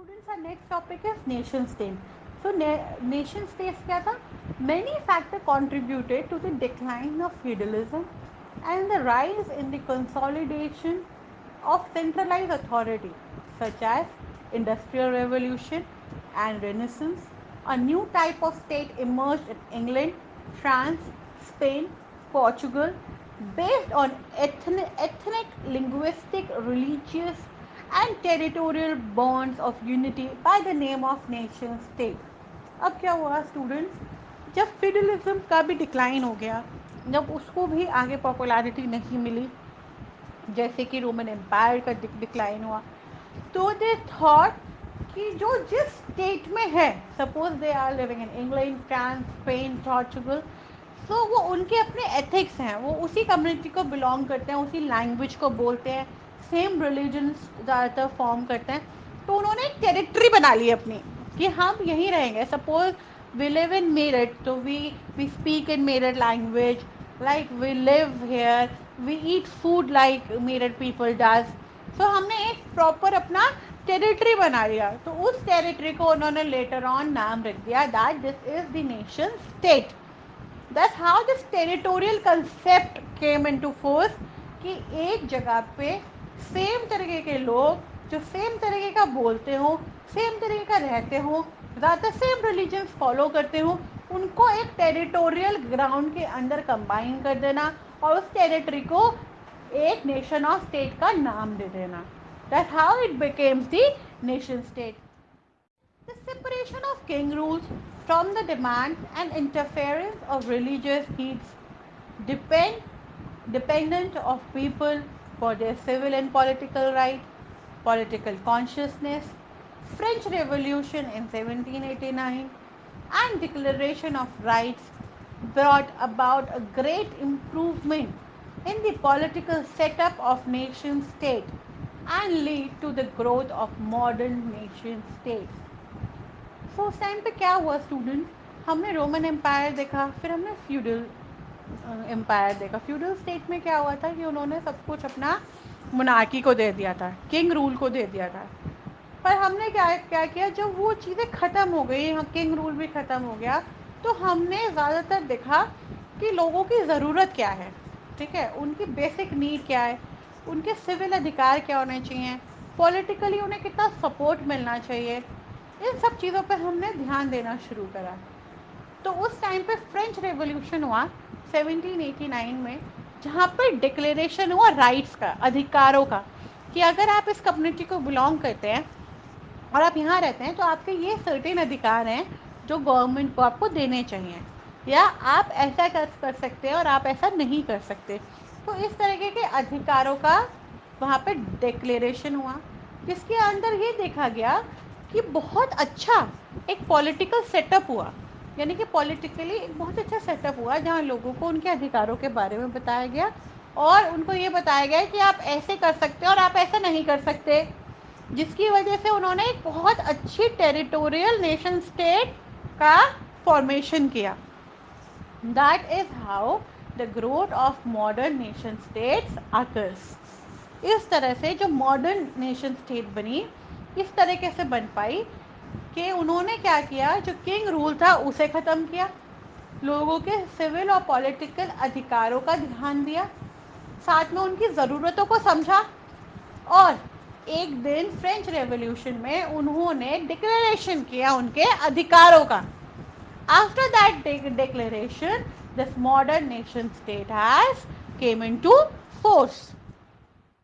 Students, our next topic is nation state. So, nation states क्या था? Many factors contributed to the decline of feudalism and the rise in the consolidation of centralized authority, such as industrial revolution and renaissance. A new type of state emerged in England, France, Spain, Portugal, based on ethnic, linguistic, religious, and territorial bonds of unity by the name of nation state. अब क्या हुआ students, जब federalism का भी decline हो गया, जब उसको भी आगे पॉपुलैरिटी नहीं मिली, जैसे कि रोमन एम्पायर का डिक्लाइन हुआ, तो दे थॉट कि जो जिस स्टेट में है, suppose they are living in England, France, Spain, Portugal, तो वो उनके अपने एथिक्स हैं, वो उसी कम्युनिटी को बिलोंग करते हैं, उसी लैंग्वेज को बोलते हैं, सेम रिलीजन ज़्यादातर फॉर्म करते हैं, तो उन्होंने एक टेरिटरी बना ली अपनी कि हम यहीं रहेंगे. Suppose we live in Meerut, तो we speak in Meerut language, like we live here, we eat food like Meerut people does. So हमने एक प्रॉपर अपना टेरिटरी बना लिया, तो उस टेरिटरी को उन्होंने लेटर ऑन नाम रख दिया that this is the nation state. That's how this territorial concept came into force कि एक जगह पे सेम तरीके के लोग जो सेम तरीके का बोलते हो, सेम तरीके का रहते हो, ज़्यादातर सेम रिलीजन्स फॉलो करते हो, उनको एक टेरिटोरियल ग्राउंड के अंदर कंबाइन कर देना और उस टेरिटरी को एक नेशन ऑफ स्टेट का नाम दे देना. That's how it became the nation state. The separation of king rules from the demands and interference of religious needs depend dependent of people for their civil and political rights, political consciousness, French Revolution in 1789, and Declaration of Rights brought about a great improvement in the political setup of nation state and lead to the growth of modern nation states. सो उस time पे क्या हुआ student, हमने Roman empire देखा, फिर हमने feudal empire देखा. Feudal state में क्या हुआ था कि उन्होंने सब कुछ अपना मोनार्की को दे दिया था, किंग रूल को दे दिया था. पर हमने क्या क्या किया, जब वो चीज़ें ख़त्म हो गई, किंग रूल भी ख़त्म हो गया, तो हमने ज़्यादातर देखा कि लोगों की ज़रूरत क्या है, ठीक है, उनकी बेसिक नीड क्या है, उनके सिविल अधिकार क्या होने चाहिए, पॉलिटिकली उन्हें कितना सपोर्ट मिलना चाहिए, इन सब चीज़ों पर हमने ध्यान देना शुरू करा. तो उस टाइम पे फ्रेंच रेवोल्यूशन हुआ 1789 में, जहाँ पर डिक्लेरेशन हुआ राइट्स का, अधिकारों का, कि अगर आप इस कम्युनिटी को बिलोंग करते हैं और आप यहाँ रहते हैं तो आपके ये सर्टेन अधिकार हैं जो गवर्नमेंट को आपको देने चाहिए, या आप ऐसा कर सकते हैं और आप ऐसा नहीं कर सकते. तो इस तरीके के अधिकारों का वहाँ पर डिक्लेरेशन हुआ, जिसके अंदर ये देखा गया कि बहुत अच्छा एक पॉलिटिकल सेटअप हुआ, यानी कि पॉलिटिकली एक बहुत अच्छा सेटअप हुआ जहाँ लोगों को उनके अधिकारों के बारे में बताया गया और उनको ये बताया गया कि आप ऐसे कर सकते हो और आप ऐसा नहीं कर सकते, जिसकी वजह से उन्होंने एक बहुत अच्छी टेरिटोरियल नेशन स्टेट का फॉर्मेशन किया. That is how the growth of modern nation states occurs. इस तरह से जो मॉडर्न नेशन स्टेट बनी, इस तरीके से बन पाई कि उन्होंने क्या किया, जो किंग रूल था उसे ख़त्म किया, लोगों के सिविल और पॉलिटिकल अधिकारों का ध्यान दिया, साथ में उनकी ज़रूरतों को समझा, और एक दिन फ्रेंच रेवोल्यूशन में उन्होंने डिक्लेरेशन किया उनके अधिकारों का. After that declaration this modern nation state has came into force.